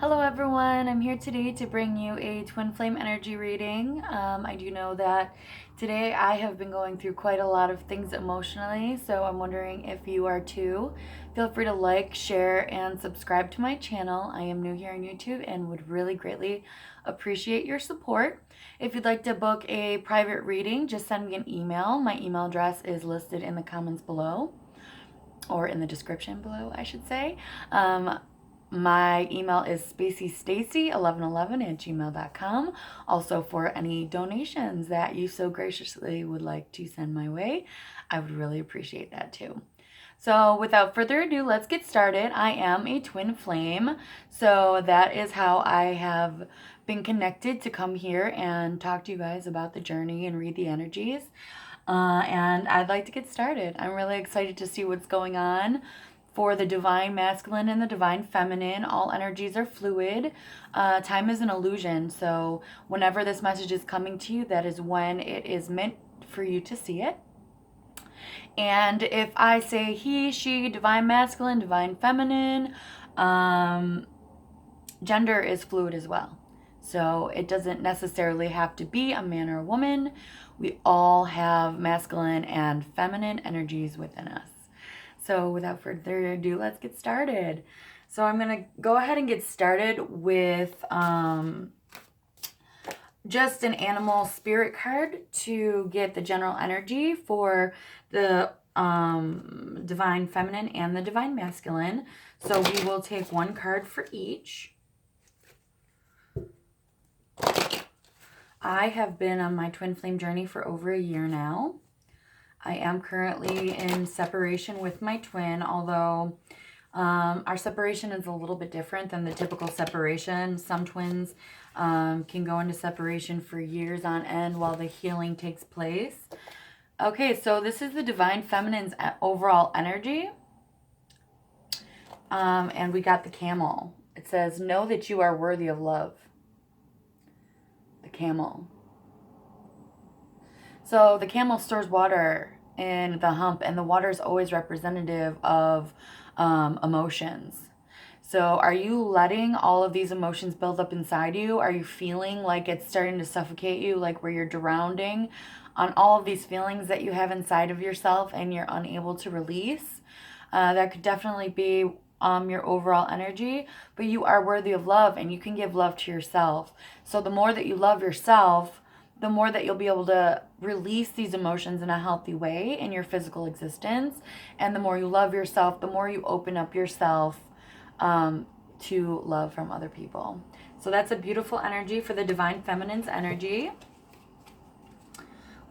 Hello everyone, I'm here today to bring you a twin flame energy reading. I do know that today I have been going through quite a lot of things emotionally, so I'm wondering if you are too. Feel free to like, share, and subscribe to my channel. I am new here on YouTube and would really greatly appreciate your support. If you'd like to book a private reading, just send me an email. My email address is listed in the comments below, or in the description below, I should say. My email is spaceystacy1111@gmail.com. Also, for any donations that you so graciously would like to send my way, I would really appreciate that too. So without further ado, let's get started. I am a twin flame, so that is how I have been connected to come here and talk to you guys about the journey and read the energies. And I'd like to get started. I'm really excited to see what's going on for the divine masculine and the divine feminine. All energies are fluid. Time is an illusion. So whenever this message is coming to you, that is when it is meant for you to see it. And if I say he, she, divine masculine, divine feminine, gender is fluid as well. So it doesn't necessarily have to be a man or a woman. We all have masculine and feminine energies within us. So without further ado, let's get started. So I'm going to go ahead and get started with just an animal spirit card to get the general energy for the divine feminine and the divine masculine. So we will take one card for each. I have been on my twin flame journey for over a year now. I am currently in separation with my twin, although our separation is a little bit different than the typical separation. Some twins can go into separation for years on end while the healing takes place. Okay, so this is the divine feminine's overall energy. And we got the camel. It says, know that you are worthy of love. The camel. So the camel stores water in the hump, and the water is always representative of emotions. So are you letting all of these emotions build up inside you? Are you feeling like it's starting to suffocate you, like where you're drowning on all of these feelings that you have inside of yourself and you're unable to release? That could definitely be your overall energy, but you are worthy of love and you can give love to yourself. So the more that you love yourself, the more that you'll be able to release these emotions in a healthy way in your physical existence. And the more you love yourself, the more you open up yourself to love from other people. So that's a beautiful energy for the divine feminine's energy.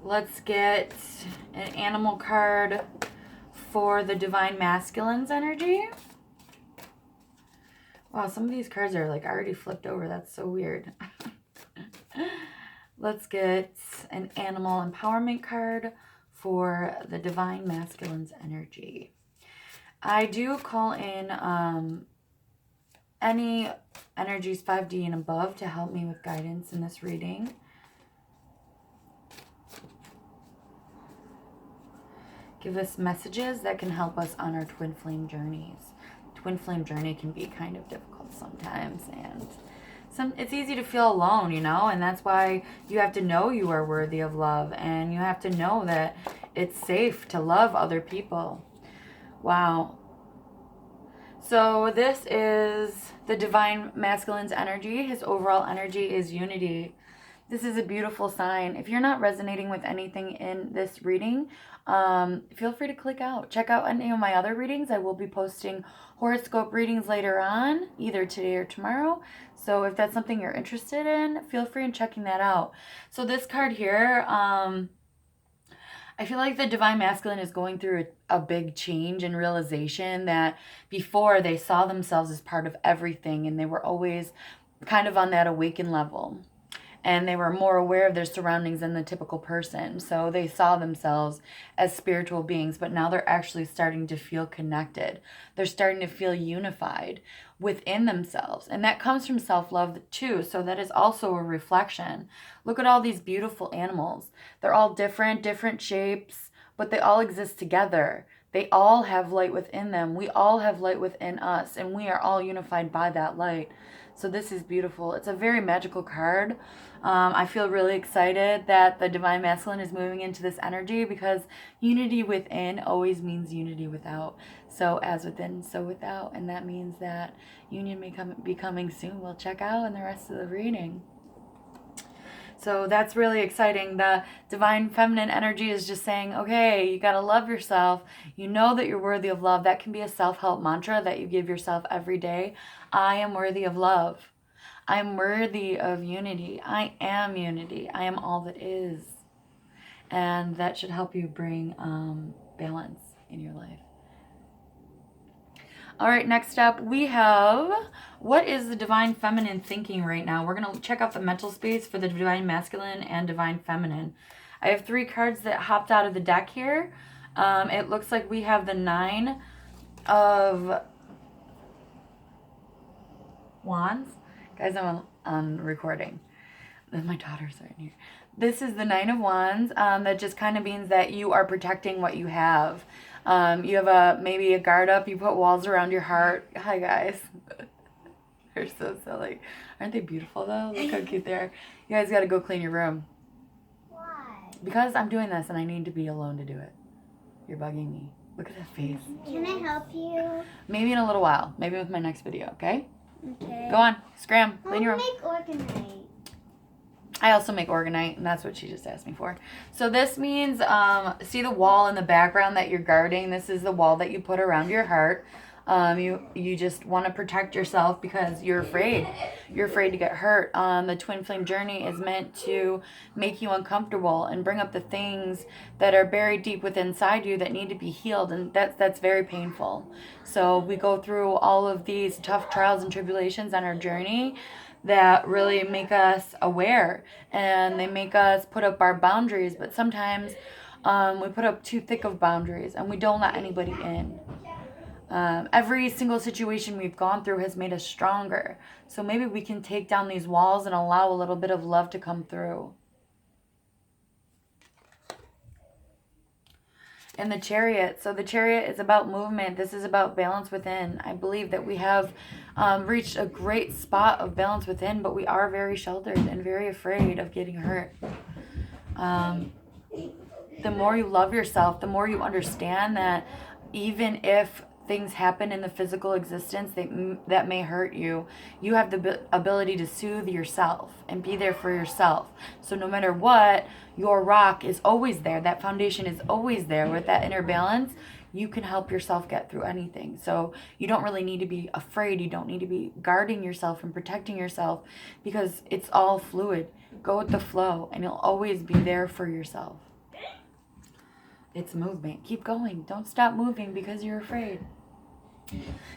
Let's get an animal card for the divine masculine's energy. Wow, some of these cards are like already flipped over. That's so weird. Let's get an animal empowerment card for the divine masculine's energy. I do call in any energies 5D and above to help me with guidance in this reading. Give us messages that can help us on our twin flame journeys. Twin flame journey can be kind of difficult sometimes, and it's easy to feel alone, you know, and that's why you have to know you are worthy of love, and you have to know that it's safe to love other people. Wow. So this is the divine masculine's energy. His overall energy is unity. This is a beautiful sign. If you're not resonating with anything in this reading, feel free to click out. Check out any of my other readings. I will be posting horoscope readings later on, either today or tomorrow. So if that's something you're interested in, feel free in checking that out. So this card here, I feel like the divine masculine is going through a big change and realization that before they saw themselves as part of everything, and they were always kind of on that awakened level. And they were more aware of their surroundings than the typical person. So they saw themselves as spiritual beings, but now they're actually starting to feel connected. They're starting to feel unified within themselves. And that comes from self-love too. So that is also a reflection. Look at all these beautiful animals. They're all different shapes, but they all exist together. They all have light within them. We all have light within us, and we are all unified by that light. So this is beautiful. It's a very magical card. I feel really excited that the Divine Masculine is moving into this energy, because unity within always means unity without. So as within, so without. And that means that union may be coming soon. We'll check out in the rest of the reading. So that's really exciting. The Divine Feminine energy is just saying, okay, you got to love yourself. You know that you're worthy of love. That can be a self-help mantra that you give yourself every day. I am worthy of love. I am worthy of unity. I am unity. I am all that is. And that should help you bring balance in your life. All right, next up we have, what is the Divine Feminine thinking right now? We're going to check out the mental space for the Divine Masculine and Divine Feminine. I have 3 cards that hopped out of the deck here. It looks like we have the 9 of Wands. Guys, I'm on recording. My daughter's right here. This is the 9 of Wands. That just kind of means that you are protecting what you have. You have maybe a guard up. You put walls around your heart. Hi, guys. They're so silly. Aren't they beautiful, though? Look how cute they are. You guys got to go clean your room. Why? Because I'm doing this and I need to be alone to do it. You're bugging me. Look at that face. Can I help you? Maybe in a little while. Maybe with my next video, okay? Okay. Go on. Scram. Clean your room. Make organite. I also make organite, and that's what she just asked me for. So this means, see the wall in the background that you're guarding? This is the wall that you put around your heart. You just want to protect yourself because you're afraid. You're afraid to get hurt. The Twin Flame journey is meant to make you uncomfortable and bring up the things that are buried deep within inside you that need to be healed, and that's very painful. So we go through all of these tough trials and tribulations on our journey that really make us aware, and they make us put up our boundaries, but sometimes we put up too thick of boundaries and we don't let anybody in. Every single situation we've gone through has made us stronger, so maybe we can take down these walls and allow a little bit of love to come through. And the Chariot. So the Chariot is about movement. This is about balance within. I believe that we have reached a great spot of balance within, but we are very sheltered and very afraid of getting hurt. The more you love yourself, the more you understand that even if things happen in the physical existence that may hurt you, you have the ability to soothe yourself and be there for yourself. So no matter what, your rock is always there. That foundation is always there. With that inner balance, you can help yourself get through anything. So you don't really need to be afraid. You don't need to be guarding yourself and protecting yourself, because it's all fluid. Go with the flow and you'll always be there for yourself. It's movement. Keep going. Don't stop moving because you're afraid.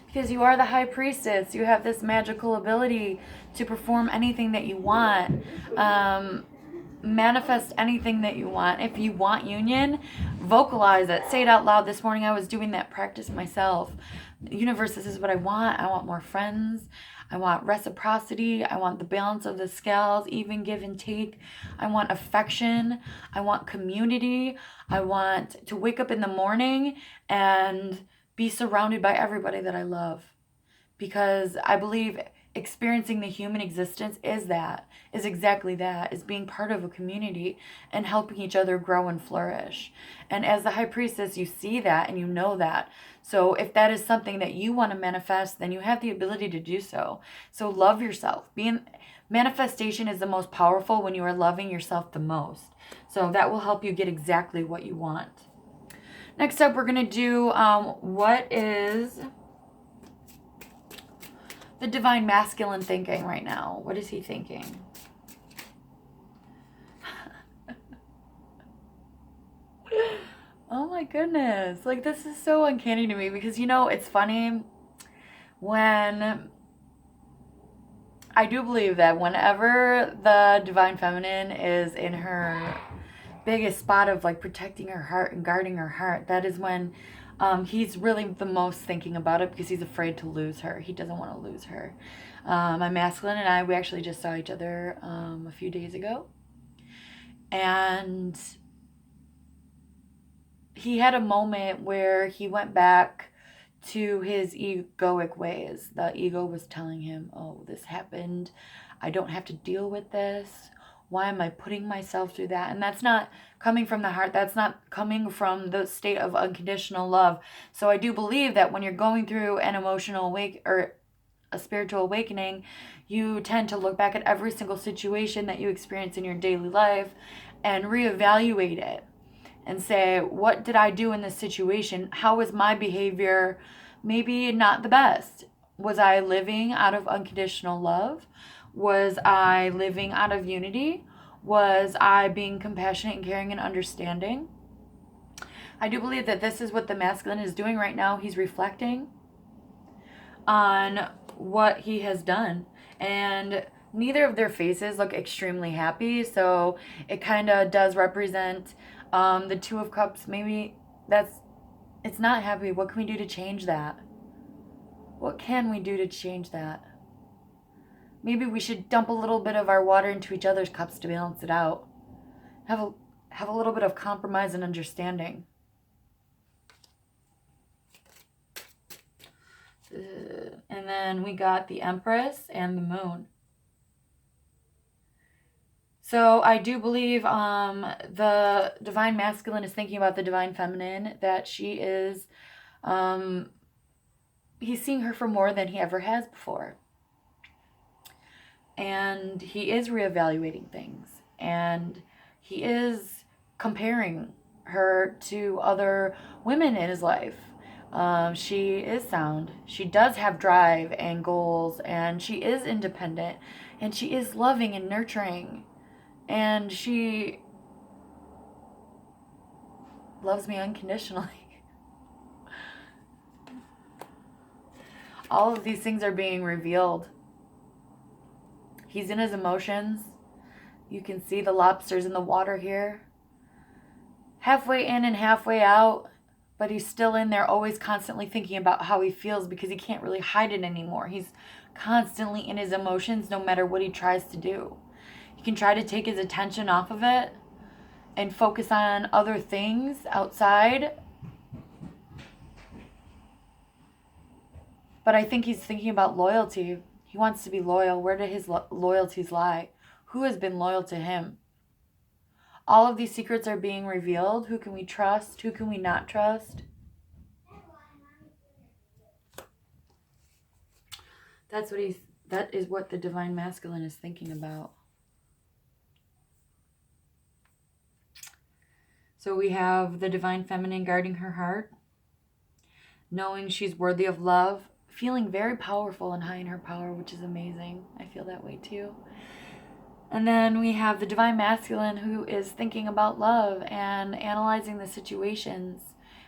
Because you are the High Priestess. You have this magical ability to perform anything that you want. Manifest anything that you want. If you want union, vocalize it. Say it out loud. This morning I was doing that practice myself. Universe, this is what I want. I want more friends. I want reciprocity. I want the balance of the scales, even give and take. I want affection. I want community. I want to wake up in the morning and be surrounded by everybody that I love. Because I believe experiencing the human existence is exactly that, is being part of a community and helping each other grow and flourish. And as the High Priestess, you see that and you know that. So if that is something that you want to manifest, then you have the ability to do so. So love yourself. Manifestation is the most powerful when you are loving yourself the most. So that will help you get exactly what you want. Next up, we're going to do what is the Divine Masculine thinking right now. What is he thinking? Oh my goodness. Like, this is so uncanny to me because, you know, it's funny when I do believe that whenever the Divine Feminine is in her biggest spot of like protecting her heart and guarding her heart, that is when he's really the most thinking about it, because he's afraid to lose her. He doesn't want to lose her. My masculine and I, we actually just saw each other a few days ago, and he had a moment where he went back to his egoic ways. The ego was telling him, oh, this happened. I don't have to deal with this. Why am I putting myself through that? And that's not coming from the heart. That's not coming from the state of unconditional love. So I do believe that when you're going through an emotional or a spiritual awakening, you tend to look back at every single situation that you experience in your daily life and reevaluate it and say, what did I do in this situation? How was my behavior maybe not the best? Was I living out of unconditional love? Was I living out of unity? Was I being compassionate and caring and understanding? I do believe that this is what the masculine is doing right now. He's reflecting on what he has done. And neither of their faces look extremely happy. So it kind of does represent the Two of Cups. Maybe it's not happy. What can we do to change that? What can we do to change that? Maybe we should dump a little bit of our water into each other's cups to balance it out. Have a little bit of compromise and understanding. And then we got the Empress and the Moon. So I do believe the Divine Masculine is thinking about the Divine Feminine, that she is, he's seeing her for more than he ever has before. And he is reevaluating things. And he is comparing her to other women in his life. She is sound. She does have drive and goals. And she is independent. And she is loving and nurturing. And she loves me unconditionally. All of these things are being revealed. He's in his emotions. You can see the lobsters in the water here. Halfway in and halfway out, but he's still in there, always constantly thinking about how he feels because he can't really hide it anymore. He's constantly in his emotions no matter what he tries to do. He can try to take his attention off of it and focus on other things outside. But I think he's thinking about loyalty. He wants to be loyal. Where do his loyalties lie? Who has been loyal to him? All of these secrets are being revealed. Who can we trust? Who can we not trust? That is what the Divine Masculine is thinking about. So we have the Divine Feminine guarding her heart, knowing she's worthy of love, feeling very powerful and high in her power, which is amazing. I feel that way too. And then we have the Divine Masculine who is thinking about love and analyzing the situations.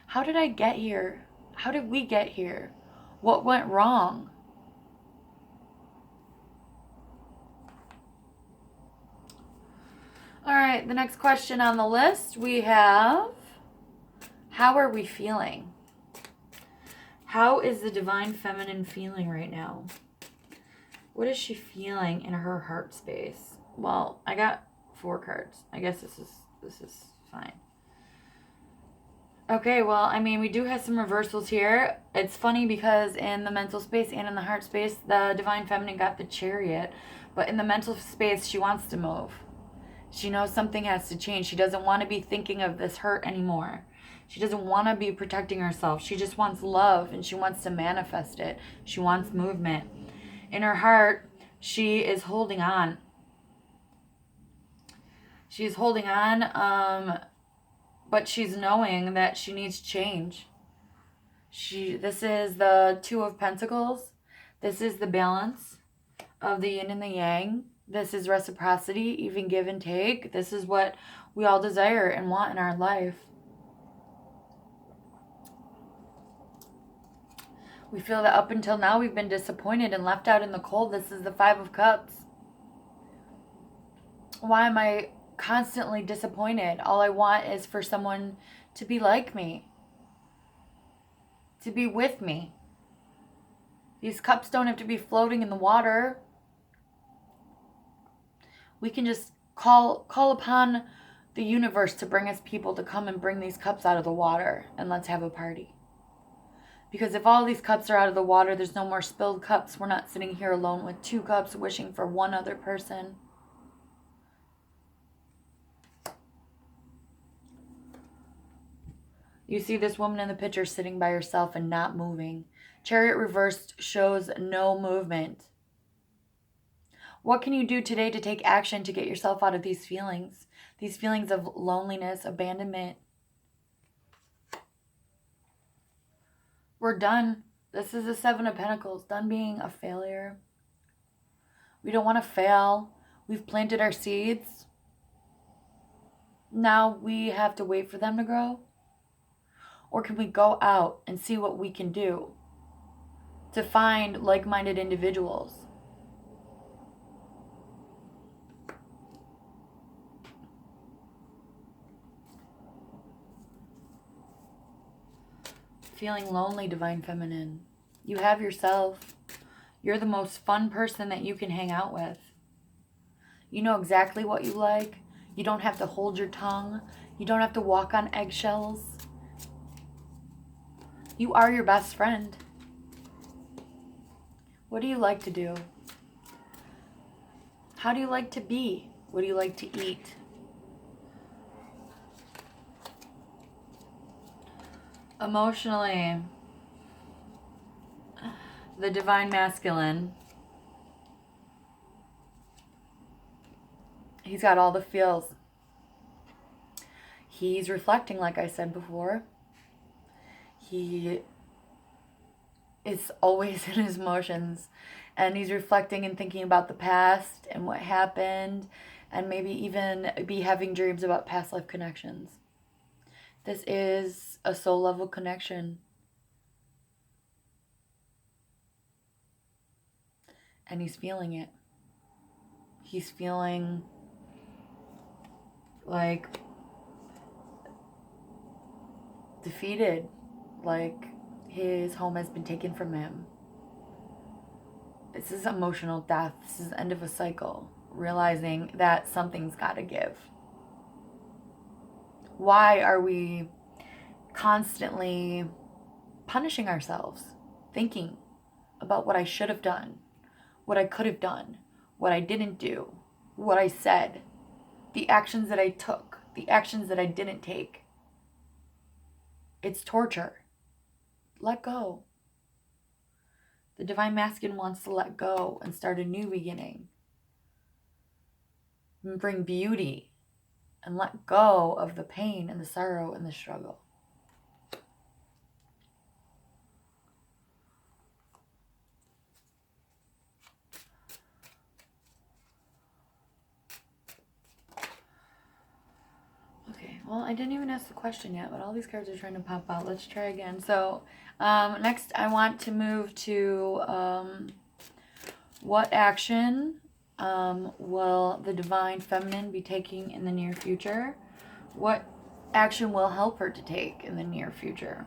How did I get here? How did we get here? What went wrong? All right, the next question on the list we have, how are we feeling? How is the Divine Feminine feeling right now? What is she feeling in her heart space? Well, I got 4 cards. I guess this is fine. Okay, well, I mean, we do have some reversals here. It's funny because in the mental space and in the heart space, the Divine Feminine got the Chariot, but in the mental space, she wants to move. She knows something has to change. She doesn't want to be thinking of this hurt anymore. She doesn't want to be protecting herself. She just wants love and she wants to manifest it. She wants movement. In her heart, she is holding on. She's holding on, but she's knowing that she needs change. This is the Two of Pentacles. This is the balance of the yin and the yang. This is reciprocity, even give and take. This is what we all desire and want in our life. We feel that up until now we've been disappointed and left out in the cold. This is the Five of Cups. Why am I constantly disappointed? All I want is for someone to be like me, to be with me. These cups don't have to be floating in the water. We can just call upon the universe to bring us people to come and bring these cups out of the water, and let's have a party. Because if all these cups are out of the water, there's no more spilled cups. We're not sitting here alone with 2 cups wishing for one other person. You see this woman in the picture sitting by herself and not moving. Chariot reversed shows no movement. What can you do today to take action to get yourself out of these feelings? These feelings of loneliness, abandonment. We're done. This is the 7 of Pentacles. Done being a failure. We don't want to fail. We've planted our seeds. Now we have to wait for them to grow. Or can we go out and see what we can do to find like-minded individuals? Feeling lonely, Divine Feminine. You have yourself. You're the most fun person that you can hang out with. You know exactly what you like. You don't have to hold your tongue. You don't have to walk on eggshells. You are your best friend. What do you like to do? How do you like to be? What do you like to eat? Emotionally, the Divine Masculine. He's got all the feels. He's reflecting, like I said before. He is always in his emotions. And he's reflecting and thinking about the past and what happened. And maybe even be having dreams about past life connections. This is a soul level connection. And he's feeling it. He's feeling like defeated, like his home has been taken from him. This is emotional death. This is the end of a cycle. Realizing that something's got to give. Why are we constantly punishing ourselves? Thinking about what I should have done, what I could have done, what I didn't do, what I said, the actions that I took, the actions that I didn't take. It's torture. Let go. The Divine Masculine wants to let go and start a new beginning. And bring beauty and let go of the pain and the sorrow and the struggle. Okay, well, I didn't even ask the question yet, but all these cards are trying to pop out. Let's try again. So, next I want to move to what action will the Divine Feminine be taking in the near future? What action will help her to take in the near future?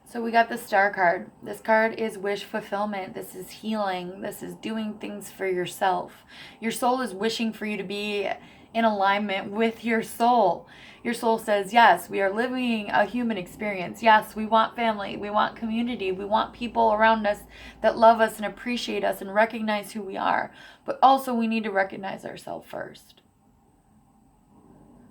So we got the Star card. This card is wish fulfillment. This is healing. This is doing things for yourself. Your soul is wishing for you to be in alignment with your soul. Your soul says, yes, we are living a human experience. Yes, we want family. We want community. We want people around us that love us and appreciate us and recognize who we are. But also we need to recognize ourselves first.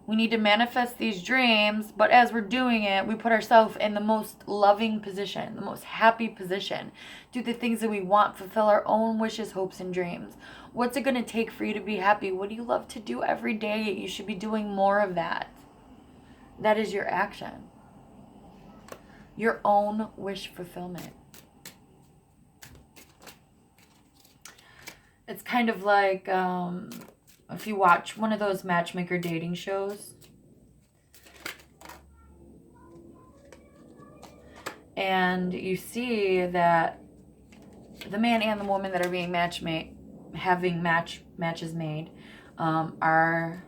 We need to manifest these dreams, but as we're doing it, we put ourselves in the most loving position, the most happy position. Do the things that we want, fulfill our own wishes, hopes, and dreams. What's it going to take for you to be happy? What do you love to do every day? You should be doing more of that. That is your action. Your own wish fulfillment. It's kind of like if you watch one of those matchmaker dating shows and you see that the man and the woman that are being having matches made are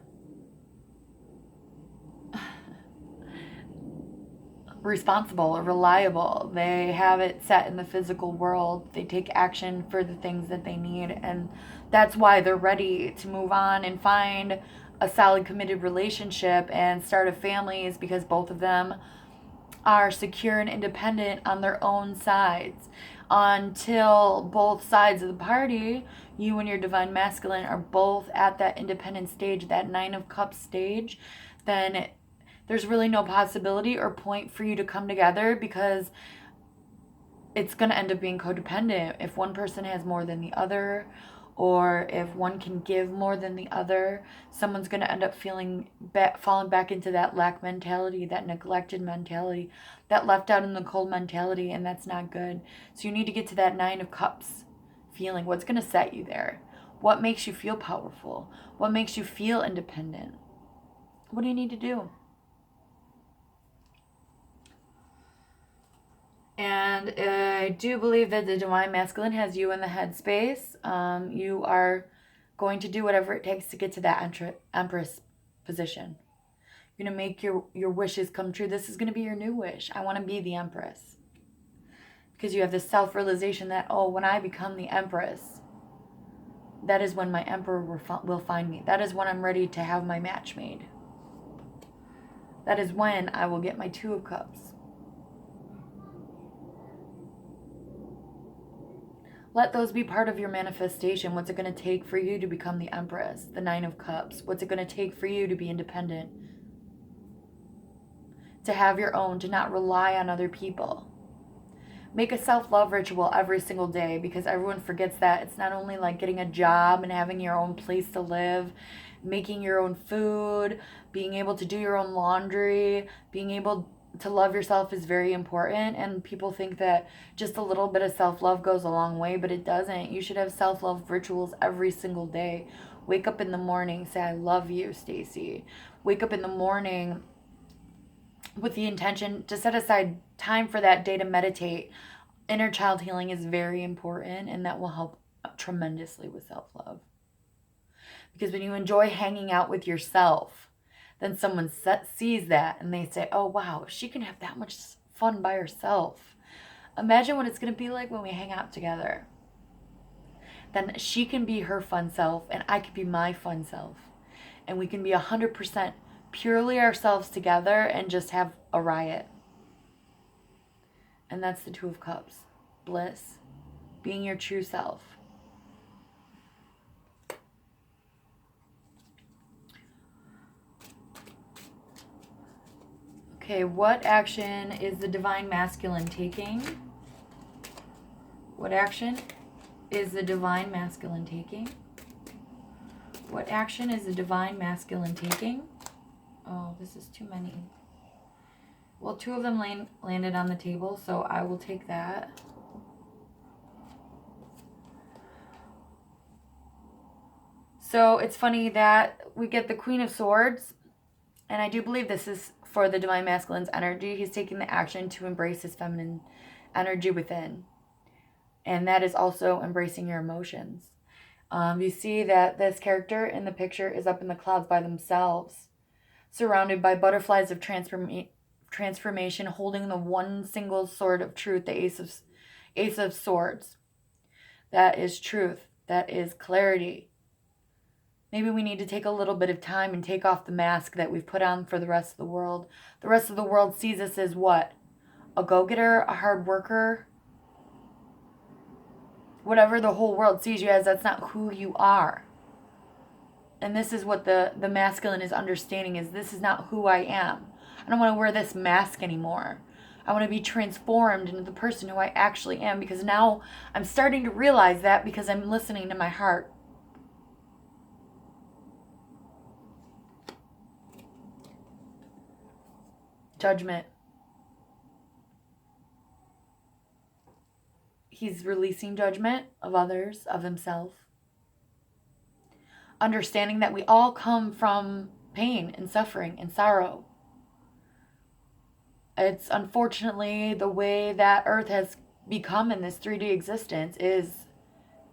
responsible or reliable. They have it set in the physical world. They take action for the things that they need, and that's why they're ready to move on and find a solid committed relationship and start a family, is because both of them are secure and independent on their own sides. Until both sides of the party, you and your divine masculine, are both at that independent stage, that 9 of Cups stage, then there's really no possibility or point for you to come together, because it's going to end up being codependent. If one person has more than the other, or if one can give more than the other, someone's going to end up falling back into that lack mentality, that neglected mentality, that left out in the cold mentality, and that's not good. So you need to get to that 9 of Cups feeling. What's going to set you there? What makes you feel powerful? What makes you feel independent? What do you need to do? And I do believe that the divine masculine has you in the headspace. You are going to do whatever it takes to get to that empress position. You're going to make your wishes come true. This is going to be your new wish. I want to be the empress. Because you have this self-realization that, oh, when I become the empress, that is when my emperor will find me. That is when I'm ready to have my match made. That is when I will get my 2 of Cups. Let those be part of your manifestation. What's it going to take for you to become the empress? The 9 of Cups. What's it going to take for you to be independent? To have your own, to not rely on other people. Make a self-love ritual every single day, because everyone forgets that. It's not only like getting a job and having your own place to live, making your own food, being able to do your own laundry, being able to love yourself is very important. And people think that just a little bit of self-love goes a long way, but it doesn't. You should have self-love rituals every single day. Wake up in the morning, say, I love you, Stacy. Wake up in the morning with the intention to set aside time for that day to meditate. Inner child healing is very important, and that will help tremendously with self-love. Because when you enjoy hanging out with yourself, then someone sees that and they say, oh, wow, she can have that much fun by herself. Imagine what it's going to be like when we hang out together. Then she can be her fun self and I can be my fun self. And we can be 100% purely ourselves together and just have a riot. And that's the 2 of Cups. Bliss. Being your true self. Okay, what action is the divine masculine taking? What action is the divine masculine taking? What action is the divine masculine taking? Oh, this is too many. Well, 2 of them landed on the table, so I will take that. So it's funny that we get the Queen of Swords, and I do believe this is for the divine masculine's energy. He's taking the action to embrace his feminine energy within. And that is also embracing your emotions. You see that this character in the picture is up in the clouds by themselves, surrounded by butterflies of transformation, holding the one single sword of truth, the Ace of Swords. That is truth. That is clarity. Maybe we need to take a little bit of time and take off the mask that we've put on for the rest of the world. The rest of the world sees us as what? A go-getter, a hard worker. Whatever the whole world sees you as, that's not who you are. And this is what the masculine is understanding, is this is not who I am. I don't want to wear this mask anymore. I want to be transformed into the person who I actually am, because now I'm starting to realize that because I'm listening to my heart. Judgment. He's releasing judgment of others, of himself. Understanding that we all come from pain and suffering and sorrow. It's unfortunately the way that Earth has become in this 3D existence is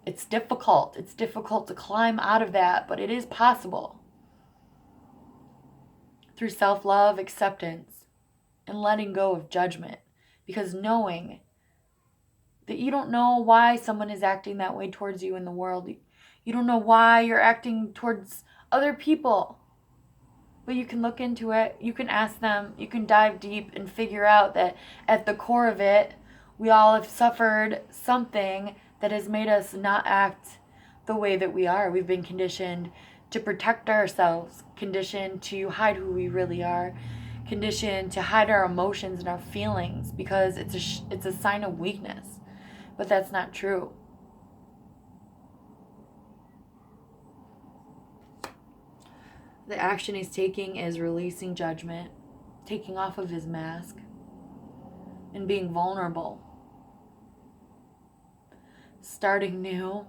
it's difficult. It's difficult to climb out of that, but it is possible. Through self-love, acceptance, and letting go of judgment. Because knowing that you don't know why someone is acting that way towards you in the world. You don't know why you're acting towards other people. But you can look into it, you can ask them, you can dive deep and figure out that at the core of it, we all have suffered something that has made us not act the way that we are. We've been conditioned to protect ourselves, conditioned to hide who we really are, conditioned to hide our emotions and our feelings because it's a sign of weakness. But that's not true. The action he's taking is releasing judgment, taking off of his mask, and being vulnerable. Starting new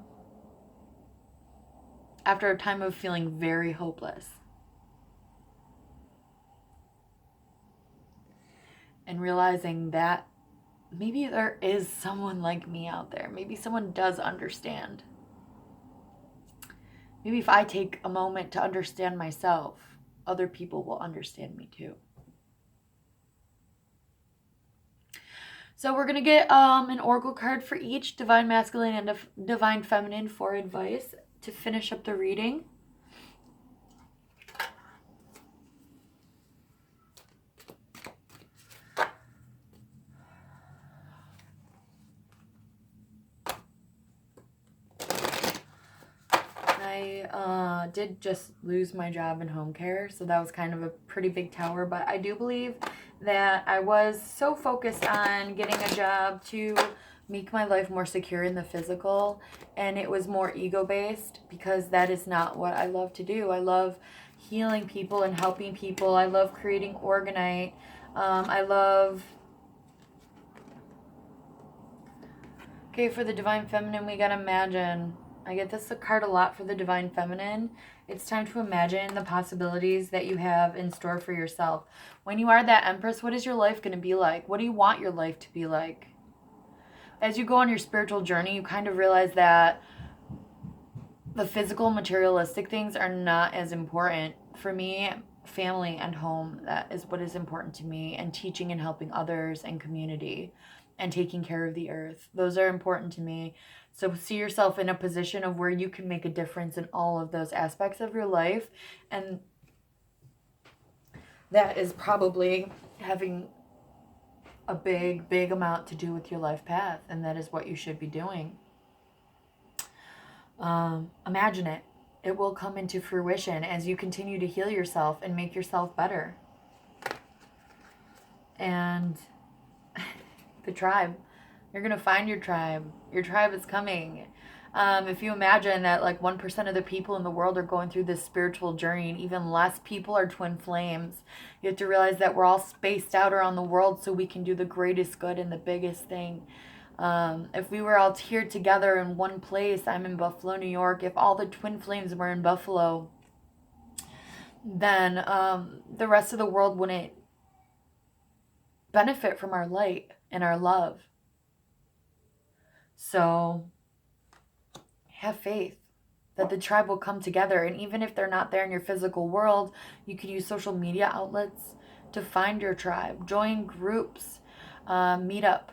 after a time of feeling very hopeless. And realizing that maybe there is someone like me out there. Maybe someone does understand. Maybe if I take a moment to understand myself, other people will understand me too. So we're going to get an oracle card for each, Divine Masculine and Divine Feminine, for advice to finish up the reading. I did just lose my job in home care, so that was kind of a pretty big tower, but I do believe that I was so focused on getting a job to make my life more secure in the physical, and it was more ego-based because that is not what I love to do. I love healing people and helping people. I love creating Orgonite. I love... Okay, for the Divine Feminine, we gotta imagine... I get this card a lot for the Divine Feminine. It's time to imagine the possibilities that you have in store for yourself. When you are that Empress, what is your life going to be like? What do you want your life to be like? As you go on your spiritual journey, you kind of realize that the physical, materialistic things are not as important. For me, family and home, that is what is important to me, and teaching and helping others and community and taking care of the earth. Those are important to me. So see yourself in a position of where you can make a difference in all of those aspects of your life. And that is probably having a big, big amount to do with your life path. And that is what you should be doing. Imagine it. It will come into fruition as you continue to heal yourself and make yourself better. And the tribe. You're going to find your tribe. Your tribe is coming. If you imagine that like 1% of the people in the world are going through this spiritual journey and even less people are twin flames, you have to realize that we're all spaced out around the world so we can do the greatest good and the biggest thing. If we were all here together in one place, I'm in Buffalo, New York, if all the twin flames were in Buffalo, then the rest of the world wouldn't benefit from our light and our love. So have faith that the tribe will come together. And even if they're not there in your physical world, you can use social media outlets to find your tribe. Join groups. Meetup.com.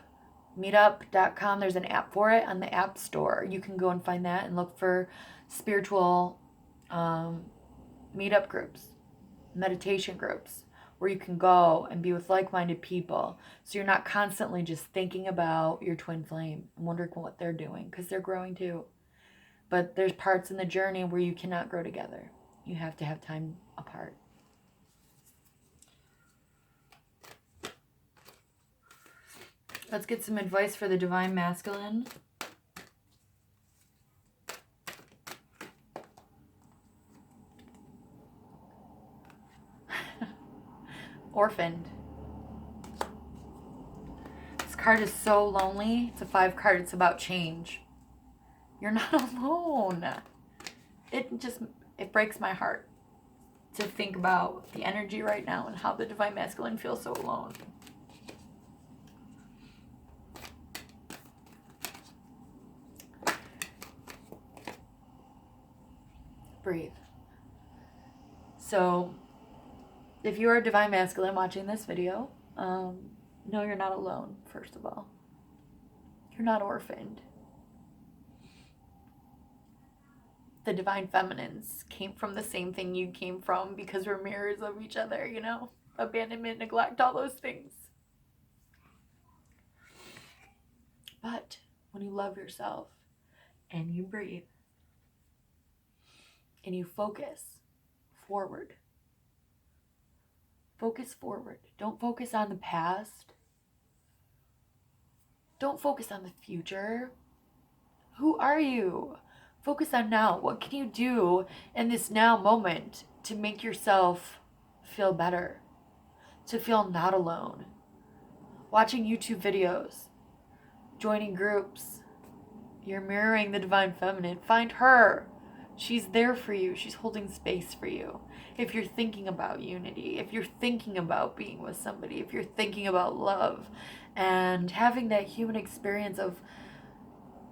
There's an app for it on the App Store. You can go and find that and look for spiritual meetup groups, meditation groups, where you can go and be with like-minded people. So you're not constantly just thinking about your twin flame and wondering what they're doing, because they're growing too. But there's parts in the journey where you cannot grow together. You have to have time apart. Let's get some advice for the Divine Masculine. Orphaned. This card is so lonely. It's a 5 card. It's about change. You're not alone. It breaks my heart to think about the energy right now and how the Divine Masculine feels so alone. Breathe. So, if you are a Divine Masculine watching this video, No, you're not alone, first of all. You're not orphaned. The divine feminines came from the same thing you came from because we're mirrors of each other, you know? Abandonment, neglect, all those things. But when you love yourself and you breathe and you focus forward, don't focus on the past. Don't focus on the future. Who are you? Focus on now. What can you do in this now moment to make yourself feel better? To feel not alone? Watching YouTube videos, joining groups. You're mirroring the divine feminine. Find her. She's there for you. She's holding space for you. If you're thinking about unity, if you're thinking about being with somebody, if you're thinking about love and having that human experience of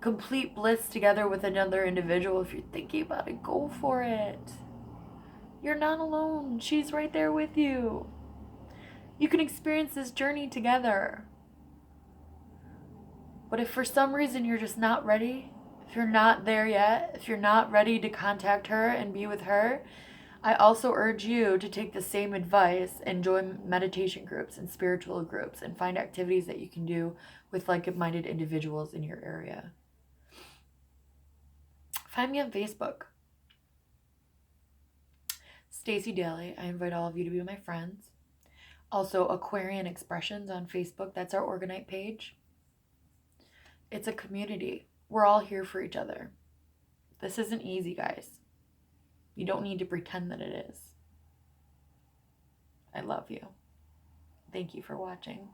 complete bliss together with another individual, if you're thinking about it, go for it. You're not alone. She's right there with you. You can experience this journey together. But if for some reason you're just not ready, if you're not there yet, if you're not ready to contact her and be with her, I also urge you to take the same advice and join meditation groups and spiritual groups and find activities that you can do with like-minded individuals in your area. Find me on Facebook. Stacey Daly. I invite all of you to be my friends. Also, Aquarian Expressions on Facebook. That's our Organite page. It's a community. We're all here for each other. This isn't easy, guys. You don't need to pretend that it is. I love you. Thank you for watching.